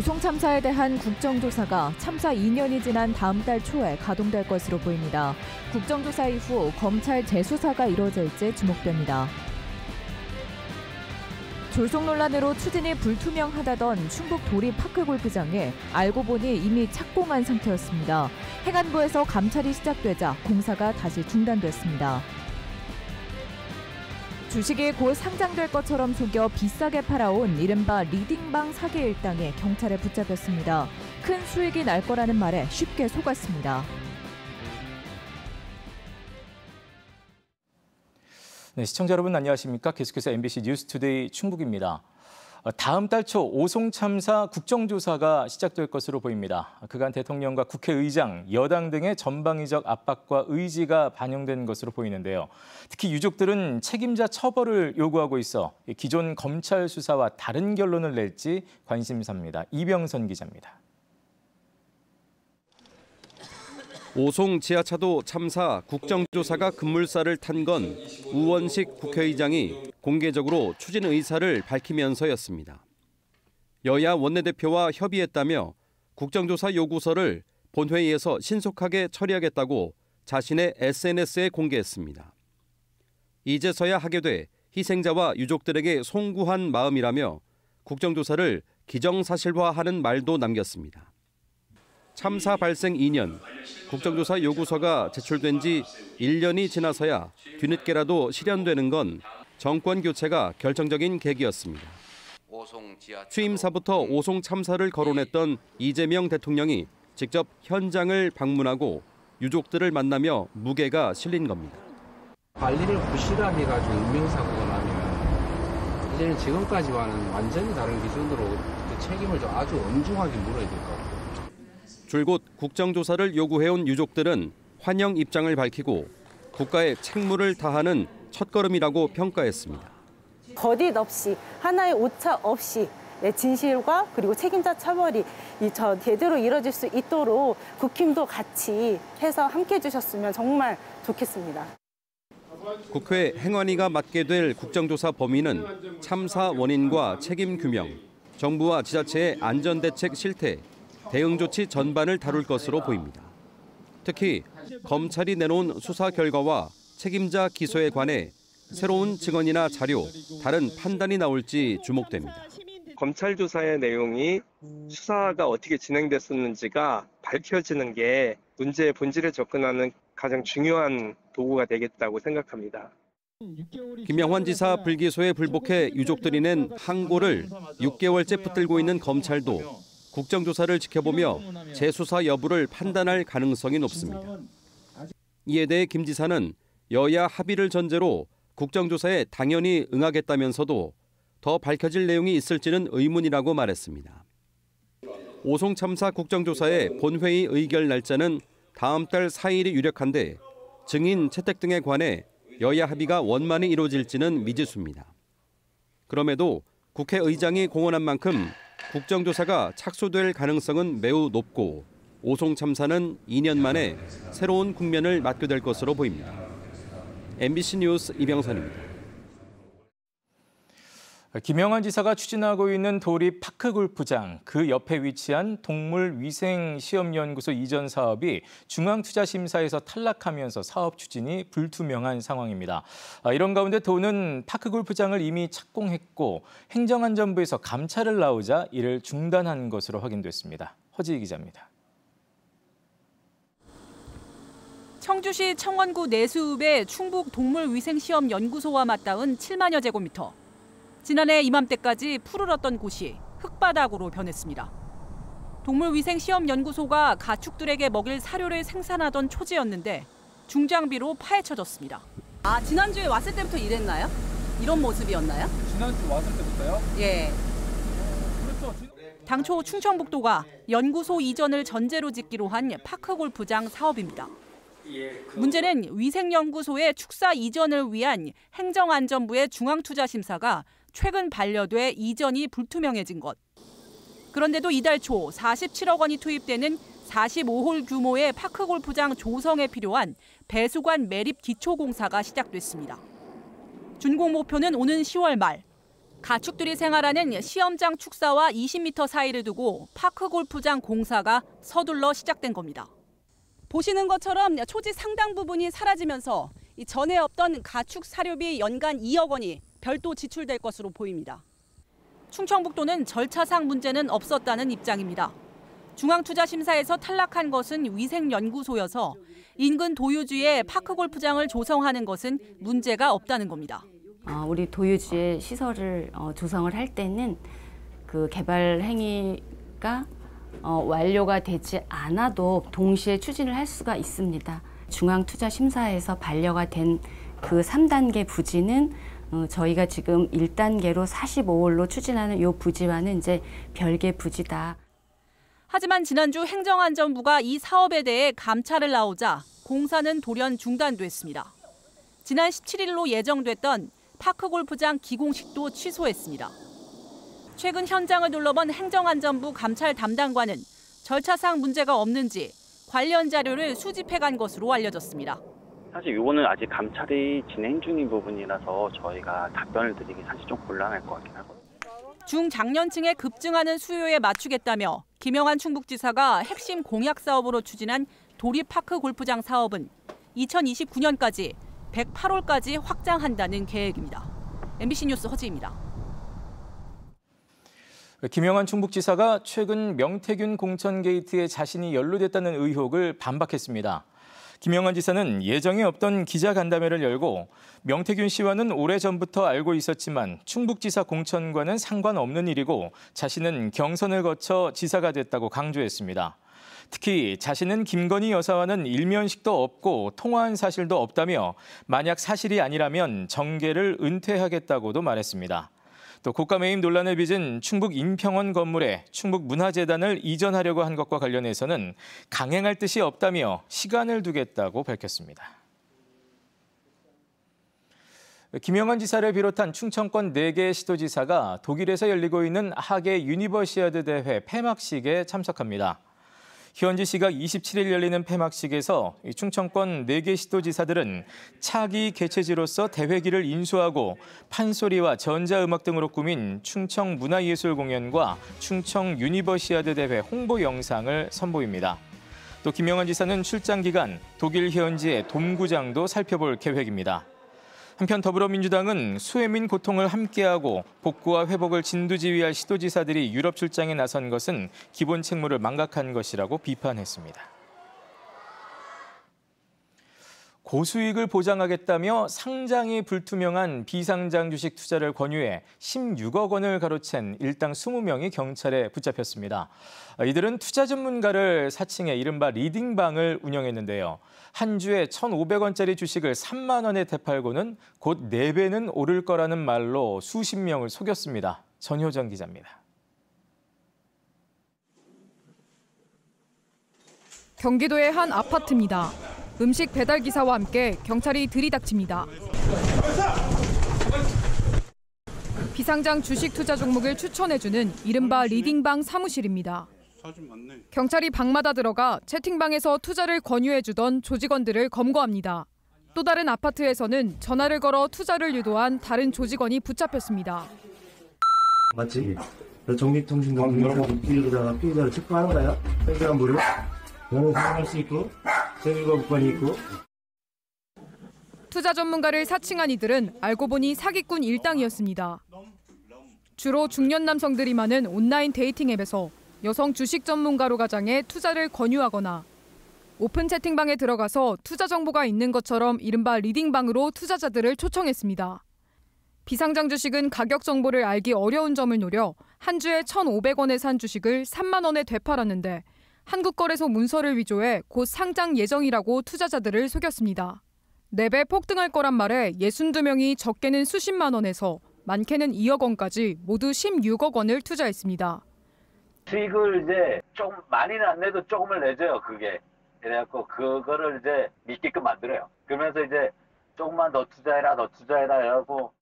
오송 참사에 대한 국정조사가 참사 2년이 지난 다음 달 초에 가동될 것으로 보입니다. 국정조사 이후 검찰 재수사가 이뤄질지 주목됩니다. 졸속 논란으로 추진이 불투명하다던 충북 도리 파크골프장에 알고 보니 이미 착공한 상태였습니다. 행안부에서 감찰이 시작되자 공사가 다시 중단됐습니다. 주식이 곧 상장될 것처럼 속여 비싸게 팔아온 이른바 리딩방 사기 일당에 경찰에 붙잡혔습니다. 큰 수익이 날 거라는 말에 쉽게 속았습니다. 네, 시청자 여러분 안녕하십니까? 계속해서 MBC 뉴스투데이 충북입니다. 다음 달 초 오송 참사 국정조사가 시작될 것으로 보입니다. 그간 대통령과 국회의장, 여당 등의 전방위적 압박과 의지가 반영된 것으로 보이는데요. 특히 유족들은 책임자 처벌을 요구하고 있어 기존 검찰 수사와 다른 결론을 낼지 관심사입니다. 이병선 기자입니다. 오송 지하차도 참사 국정조사가 급물살을 탄 건 우원식 국회의장이 공개적으로 추진 의사를 밝히면서였습니다. 여야 원내대표와 협의했다며 국정조사 요구서를 본회의에서 신속하게 처리하겠다고 자신의 SNS에 공개했습니다. 이제서야 하게 돼 희생자와 유족들에게 송구한 마음이라며 국정조사를 기정사실화하는 말도 남겼습니다. 참사 발생 2년, 국정조사 요구서가 제출된 지 1년이 지나서야 뒤늦게라도 실현되는 건 정권 교체가 결정적인 계기였습니다. 취임사부터 오송 참사를 거론했던 이재명 대통령이 직접 현장을 방문하고 유족들을 만나며 무게가 실린 겁니다. 관리를 부실하게 해가지고 인명사고가 나면 이제는 지금까지와는 완전히 다른 기준으로 그 책임을 좀 아주 엄중하게 물어야 될 것 같아요. 줄곧 국정조사를 요구해온 유족들은 환영 입장을 밝히고 국가의 책무를 다하는 첫걸음이라고 평가했습니다. 거짓 없이 하나의 오차 없이 진실과 그리고 책임자 처벌이 제대로 이뤄질 수 있도록 국힘도 같이 해서 함께해 주셨으면 정말 좋겠습니다. 국회 행안위가 맡게 될 국정조사 범위는 참사 원인과 책임 규명, 정부와 지자체의 안전대책 실태, 대응 조치 전반을 다룰 것으로 보입니다. 특히 검찰이 내놓은 수사 결과와 책임자 기소에 관해 새로운 증언이나 자료, 다른 판단이 나올지 주목됩니다. 검찰 조사의 내용이 수사가 어떻게 진행됐었는지가 밝혀지는 게 문제의 본질에 접근하는 가장 중요한 도구가 되겠다고 생각합니다. 김영환 지사 불기소에 불복해 유족들이 낸 항고를 6개월째 붙들고 있는 검찰도 국정조사를 지켜보며 재수사 여부를 판단할 가능성이 높습니다. 이에 대해 김 지사는 여야 합의를 전제로 국정조사에 당연히 응하겠다면서도 더 밝혀질 내용이 있을지는 의문이라고 말했습니다. 오송 참사 국정조사의 본회의 의결 날짜는 다음 달 4일이 유력한데 증인 채택 등에 관해 여야 합의가 원만히 이루어질지는 미지수입니다. 그럼에도 국회의장이 공언한 만큼 국정조사가 착수될 가능성은 매우 높고 오송 참사는 2년 만에 새로운 국면을 맞게 될 것으로 보입니다. MBC 뉴스 이병선입니다. 김영환 지사가 추진하고 있는 도리 파크골프장, 그 옆에 위치한 동물위생시험연구소 이전 사업이 중앙투자심사에서 탈락하면서 사업 추진이 불투명한 상황입니다. 이런 가운데 도는 파크골프장을 이미 착공했고 행정안전부에서 감찰을 나오자 이를 중단한 것으로 확인됐습니다. 허지희 기자입니다. 청주시 청원구 내수읍의 충북동물위생시험연구소와 맞닿은 7만여 제곱미터. 지난해 이맘때까지 푸르렀던 곳이 흙바닥으로 변했습니다. 동물위생시험연구소가 가축들에게 먹일 사료를 생산하던 초지였는데 중장비로 파헤쳐졌습니다. 아, 지난주에 왔을 때부터 이랬나요? 이런 모습이었나요? 지난주 왔을 때부터요? 예. 당초 충청북도가 연구소 이전을 전제로 짓기로 한 파크골프장 사업입니다. 문제는 위생연구소의 축사 이전을 위한 행정안전부의 중앙투자심사가 최근 반려돼 이전이 불투명해진 것. 그런데도 이달 초 47억 원이 투입되는 45홀 규모의 파크골프장 조성에 필요한 배수관 매립 기초공사가 시작됐습니다. 준공 목표는 오는 10월 말. 가축들이 생활하는 시험장 축사와 20m 사이를 두고 파크 골프장 공사가 서둘러 시작된 겁니다. 보시는 것처럼 초지 상당 부분이 사라지면서 전에 없던 가축 사료비 연간 2억 원이 별도 지출될 것으로 보입니다. 충청북도는 절차상 문제는 없었다는 입장입니다. 중앙투자심사에서 탈락한 것은 위생연구소여서 인근 도유지에 파크골프장을 조성하는 것은 문제가 없다는 겁니다. 우리 도유지에 시설을 조성을 할 때는 그 개발 행위가 완료가 되지 않아도 동시에 추진을 할 수가 있습니다. 중앙투자심사에서 반려가 된 그 3단계 부지는 저희가 지금 1단계로 45홀로 추진하는 이 부지와는 이제 별개 부지다. 하지만 지난주 행정안전부가 이 사업에 대해 감찰을 나오자 공사는 돌연 중단됐습니다. 지난 17일로 예정됐던 파크골프장 기공식도 취소했습니다. 최근 현장을 둘러본 행정안전부 감찰 담당관은 절차상 문제가 없는지 관련 자료를 수집해간 것으로 알려졌습니다. 사실 이거는 아직 감찰이 진행 중인 부분이라서 저희가 답변을 드리기 사실 좀 곤란할 것 같긴 하거든요. 중장년층에 급증하는 수요에 맞추겠다며 김영한 충북지사가 핵심 공약 사업으로 추진한 도립파크 골프장 사업은 2029년까지 108홀까지 확장한다는 계획입니다. MBC 뉴스 허지입니다. 김영한 충북지사가 최근 명태균 공천 게이트에 자신이 연루됐다는 의혹을 반박했습니다. 김영한 지사는 예정에 없던 기자간담회를 열고 명태균 씨와는 오래전부터 알고 있었지만 충북지사 공천과는 상관없는 일이고 자신은 경선을 거쳐 지사가 됐다고 강조했습니다. 특히 자신은 김건희 여사와는 일면식도 없고 통화한 사실도 없다며 만약 사실이 아니라면 정계를 은퇴하겠다고도 말했습니다. 또 국감해임 논란을 빚은 충북 인평원 건물에 충북문화재단을 이전하려고 한 것과 관련해서는 강행할 뜻이 없다며 시간을 두겠다고 밝혔습니다. 김영한 지사를 비롯한 충청권 4개 시도지사가 독일에서 열리고 있는 하계 유니버시아드 대회 폐막식에 참석합니다. 희원지 씨가 27일 열리는 폐막식에서 충청권 4개 시도지사들은 차기 개최지로서 대회기를 인수하고 판소리와 전자음악 등으로 꾸민 충청 문화예술 공연과 충청 유니버시아드 대회 홍보 영상을 선보입니다. 또 김영한 지사는 출장 기간 독일 희원지의 돔구장도 살펴볼 계획입니다. 한편 더불어민주당은 수해민 고통을 함께하고 복구와 회복을 진두지휘할 시도지사들이 유럽 출장에 나선 것은 기본 책무를 망각한 것이라고 비판했습니다. 고수익을 보장하겠다며 상장이 불투명한 비상장 주식 투자를 권유해 16억 원을 가로챈 일당 20명이 경찰에 붙잡혔습니다. 이들은 투자 전문가를 사칭해 이른바 리딩방을 운영했는데요. 한 주에 1,500원짜리 주식을 3만 원에 되팔고는 곧 4배는 오를 거라는 말로 수십 명을 속였습니다. 전효정 기자입니다. 경기도의 한 아파트입니다. 음식 배달 기사와 함께 경찰이 들이닥칩니다. 비상장 주식 투자 종목을 추천해주는 이른바 리딩방 사무실입니다. 경찰이 방마다 들어가 채팅방에서 투자를 권유해주던 조직원들을 검거합니다. 또 다른 아파트에서는 전화를 걸어 투자를 유도한 다른 조직원이 붙잡혔습니다. 맞지? 정기통신동 피해자가 피해자를 체포하는 거야? 피해자 무료? 너는 사용할 수 있고, 재미거부권이 있고. 투자 전문가를 사칭한 이들은 알고 보니 사기꾼 일당이었습니다. 주로 중년 남성들이 많은 온라인 데이팅 앱에서 여성 주식 전문가로 가장해 투자를 권유하거나 오픈 채팅방에 들어가서 투자 정보가 있는 것처럼 이른바 리딩방으로 투자자들을 초청했습니다. 비상장 주식은 가격 정보를 알기 어려운 점을 노려 한 주에 1,500원에 산 주식을 3만 원에 되팔았는데 한국거래소 문서를 위조해 곧 상장 예정이라고 투자자들을 속였습니다. 4배 폭등할 거란 말에 62명이 적게는 수십만 원에서 많게는 2억 원까지 모두 16억 원을 투자했습니다. 수익을 이제 조금 많이는 안 내도 조금을 내줘요, 그게. 그래갖고 그거를 이제 믿게끔 만들어요. 그러면서 이제 조금만 더 투자해라, 해갖고.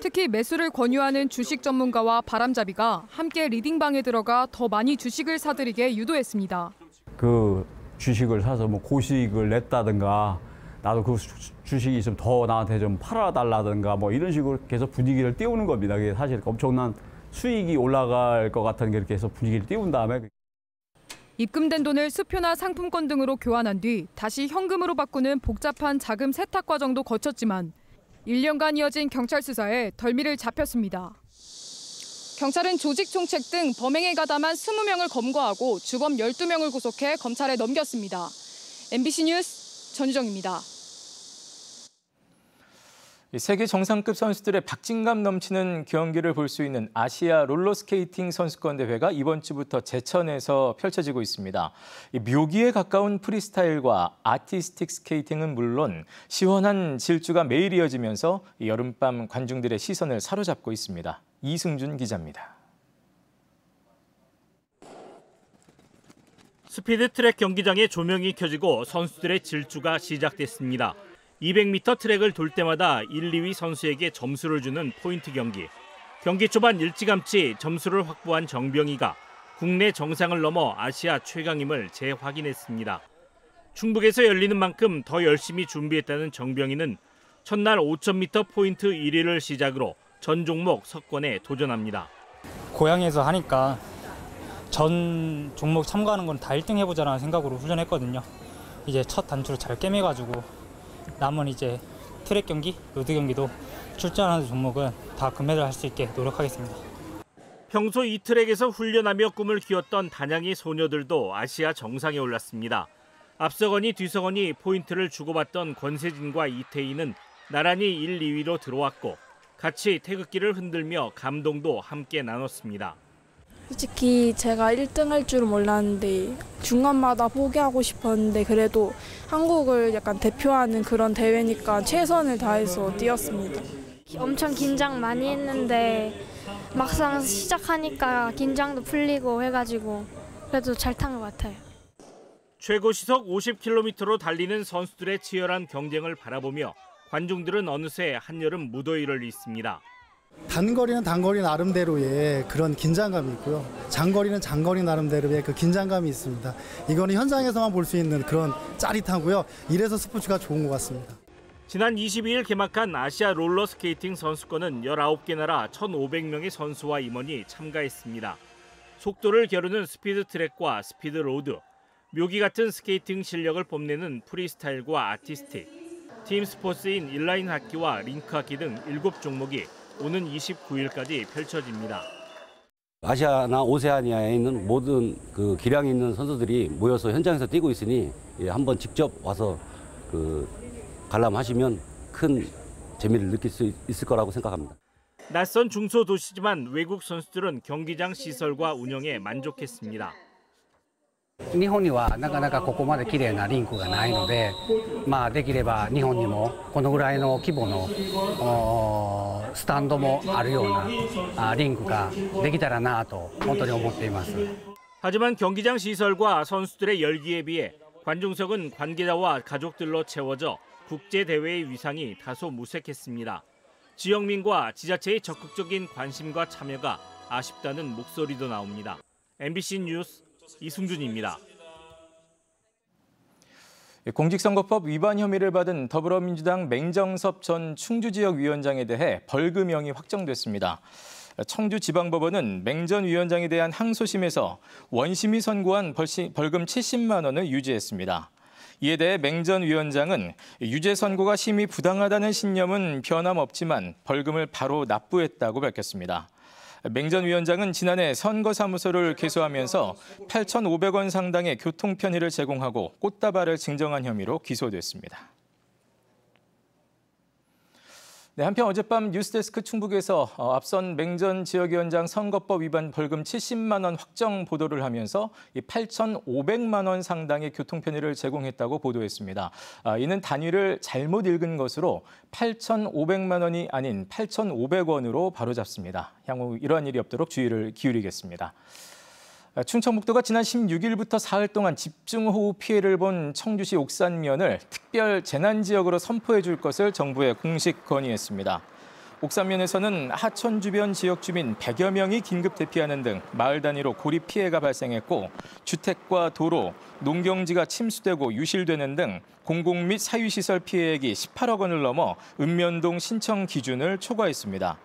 특히 매수를 권유하는 주식 전문가와 바람잡이가 함께 리딩방에 들어가 더 많이 주식을 사들이게 유도했습니다. 그 주식을 사서 뭐 고수익을 냈다든가 나도 그 주식이 좀 더 나한테 좀 팔아달라든가 뭐 이런 식으로 계속 분위기를 띄우는 겁니다. 그게 사실 엄청난 수익이 올라갈 것 같은 게 이렇게 해서 분위기를 띄운 다음에 입금된 돈을 수표나 상품권 등으로 교환한 뒤 다시 현금으로 바꾸는 복잡한 자금 세탁 과정도 거쳤지만 1년간 이어진 경찰 수사에 덜미를 잡혔습니다. 경찰은 조직 총책 등 범행에 가담한 20명을 검거하고 주범 12명을 구속해 검찰에 넘겼습니다. MBC 뉴스 전유정입니다. 세계 정상급 선수들의 박진감 넘치는 경기를 볼 수 있는 아시아 롤러스케이팅 선수권 대회가 이번 주부터 제천에서 펼쳐지고 있습니다. 묘기에 가까운 프리스타일과 아티스틱 스케이팅은 물론 시원한 질주가 매일 이어지면서 여름밤 관중들의 시선을 사로잡고 있습니다. 이승준 기자입니다. 스피드 트랙 경기장에 조명이 켜지고 선수들의 질주가 시작됐습니다. 200m 트랙을 돌 때마다 1, 2위 선수에게 점수를 주는 포인트 경기. 경기 초반 일찌감치 점수를 확보한 정병희가 국내 정상을 넘어 아시아 최강임을 재확인했습니다. 충북에서 열리는 만큼 더 열심히 준비했다는 정병희는 첫날 5000m 포인트 1위를 시작으로 전 종목 석권에 도전합니다. 고향에서 하니까 전 종목 참가하는 건 다 1등 해보자라는 생각으로 훈련했거든요. 이제 첫 단추를 잘 꿰매가지고 남은 이제 트랙 경기, 로드 경기도 출전하는 종목은 다 금메달 할 수 있게 노력하겠습니다. 평소 이 트랙에서 훈련하며 꿈을 키웠던 단양의 소녀들도 아시아 정상에 올랐습니다. 앞서거니 뒤서거니 포인트를 주고받던 권세진과 이태희는 나란히 1, 2위로 들어왔고 같이 태극기를 흔들며 감동도 함께 나눴습니다. 솔직히 제가 1등 할 줄은 몰랐는데 중간마다 포기하고 싶었는데 그래도 한국을 약간 대표하는 그런 대회니까 최선을 다해서 뛰었습니다. 엄청 긴장 많이 했는데 막상 시작하니까 긴장도 풀리고 해가지고 그래도 잘 탄 것 같아요. 최고 시속 50km로 달리는 선수들의 치열한 경쟁을 바라보며 관중들은 어느새 한여름 무더위를 잊습니다. 단거리는 단거리 나름대로의 그런 긴장감이 있고요. 장거리는 장거리 나름대로의 그 긴장감이 있습니다. 이거는 현장에서만 볼 수 있는 그런 짜릿하고요. 이래서 스포츠가 좋은 것 같습니다. 지난 22일 개막한 아시아 롤러스케이팅 선수권은 19개 나라 1,500명의 선수와 임원이 참가했습니다. 속도를 겨루는 스피드 트랙과 스피드 로드, 묘기 같은 스케이팅 실력을 뽐내는 프리스타일과 아티스틱, 팀 스포츠인 인라인 하키와 링크 하키 등 7종목이 오는 29일까지 펼쳐집니다. 아시아나 오세아니아에 있는 모든 그 기량이 있는 선수들이 모여서 현장에서 뛰고 있으니 한번 직접 와서 관람하시면 큰 재미를 느낄 수 있을 거라고 생각합니다. 낯선 중소도시지만 외국 선수들은 경기장 시설과 운영에 만족했습니다. 日本にはなかなかここまで綺麗なリンクがないので、できれば日本にもこのぐらいの規模のスタンドもあるようなリンクができたらなと本当に思っています。 하지만 경기장 시설과 선수들의 열기에 비해 관중석은 관계자와 가족들로 채워져 국제 대회의 위상이 다소 무색했습니다. 지역민과 지자체의 적극적인 관심과 참여가 아쉽다는 목소리도 나옵니다. MBC 뉴스 이승준입니다. 공직선거법 위반 혐의를 받은 더불어민주당 맹정섭 전 충주지역위원장에 대해 벌금형이 확정됐습니다. 청주지방법원은 맹 전 위원장에 대한 항소심에서 원심이 선고한 벌금 70만 원을 유지했습니다. 이에 대해 맹 전 위원장은 유죄 선고가 심히 부당하다는 신념은 변함없지만 벌금을 바로 납부했다고 밝혔습니다. 맹 전 위원장은 지난해 선거사무소를 개소하면서 8,500원 상당의 교통편의를 제공하고 꽃다발을 증정한 혐의로 기소됐습니다. 네, 한편 어젯밤 뉴스데스크 충북에서 앞선 맹 전 지역위원장 선거법 위반 벌금 70만 원 확정 보도를 하면서 8,500만 원 상당의 교통편의를 제공했다고 보도했습니다. 이는 단위를 잘못 읽은 것으로 8,500만 원이 아닌 8,500원으로 바로잡습니다. 향후 이러한 일이 없도록 주의를 기울이겠습니다. 충청북도가 지난 16일부터 사흘 동안 집중호우 피해를 본 청주시 옥산면을 특별 재난지역으로 선포해 줄 것을 정부에 공식 건의했습니다. 옥산면에서는 하천 주변 지역 주민 100여 명이 긴급 대피하는 등 마을 단위로 고립 피해가 발생했고 주택과 도로, 농경지가 침수되고 유실되는 등 공공 및 사유시설 피해액이 18억 원을 넘어 읍면동 신청 기준을 초과했습니다.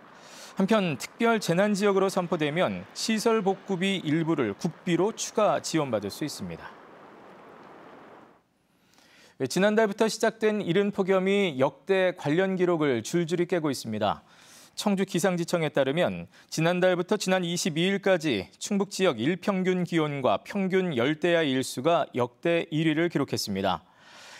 한편 특별 재난지역으로 선포되면 시설 복구비 일부를 국비로 추가 지원받을 수 있습니다. 지난달부터 시작된 이른 폭염이 역대 관련 기록을 줄줄이 깨고 있습니다. 청주 기상지청에 따르면 지난달부터 지난 22일까지 충북 지역 일평균 기온과 평균 열대야 일수가 역대 1위를 기록했습니다.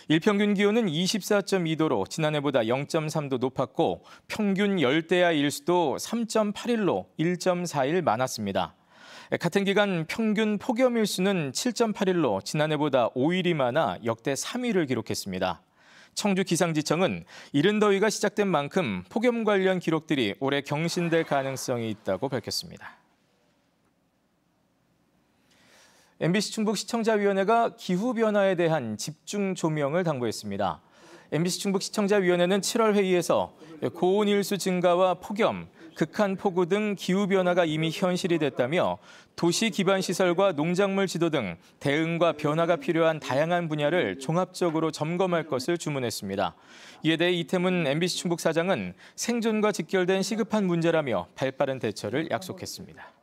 일평균 기온은 24.2도로 지난해보다 0.3도 높았고 평균 열대야 일수도 3.8일로 1.4일 많았습니다. 같은 기간 평균 폭염 일수는 7.8일로 지난해보다 5일이 많아 역대 3위를 기록했습니다. 청주 기상지청은 이른 더위가 시작된 만큼 폭염 관련 기록들이 올해 경신될 가능성이 있다고 밝혔습니다. MBC 충북 시청자위원회가 기후변화에 대한 집중 조명을 당부했습니다. MBC 충북 시청자위원회는 7월 회의에서 고온 일수 증가와 폭염, 극한 폭우 등 기후변화가 이미 현실이 됐다며 도시 기반 시설과 농작물 지도 등 대응과 변화가 필요한 다양한 분야를 종합적으로 점검할 것을 주문했습니다. 이에 대해 이태문 MBC 충북 사장은 생존과 직결된 시급한 문제라며 발빠른 대처를 약속했습니다.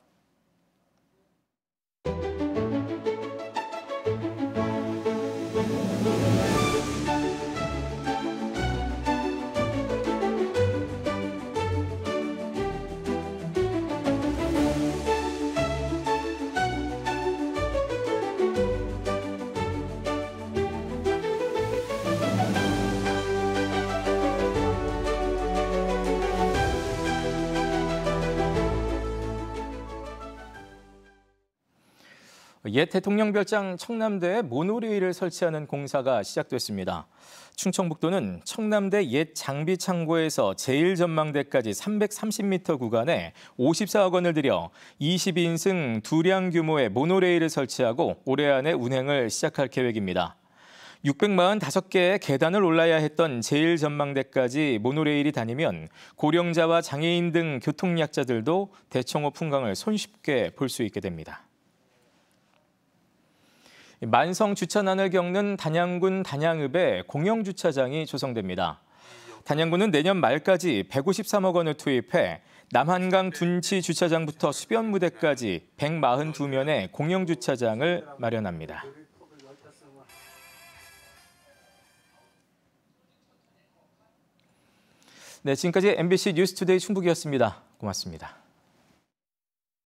옛 대통령 별장 청남대에 모노레일을 설치하는 공사가 시작됐습니다. 충청북도는 청남대 옛 장비 창고에서 제1전망대까지 330m 구간에 54억 원을 들여 22인승 2량 규모의 모노레일을 설치하고 올해 안에 운행을 시작할 계획입니다. 645개의 계단을 올라야 했던 제1전망대까지 모노레일이 다니면 고령자와 장애인 등 교통약자들도 대청호 풍광을 손쉽게 볼 수 있게 됩니다. 만성 주차난을 겪는 단양군 단양읍에 공영주차장이 조성됩니다. 단양군은 내년 말까지 153억 원을 투입해 남한강 둔치 주차장부터 수변무대까지 142면의 공영주차장을 마련합니다. 네, 지금까지 MBC 뉴스투데이 충북이었습니다. 고맙습니다.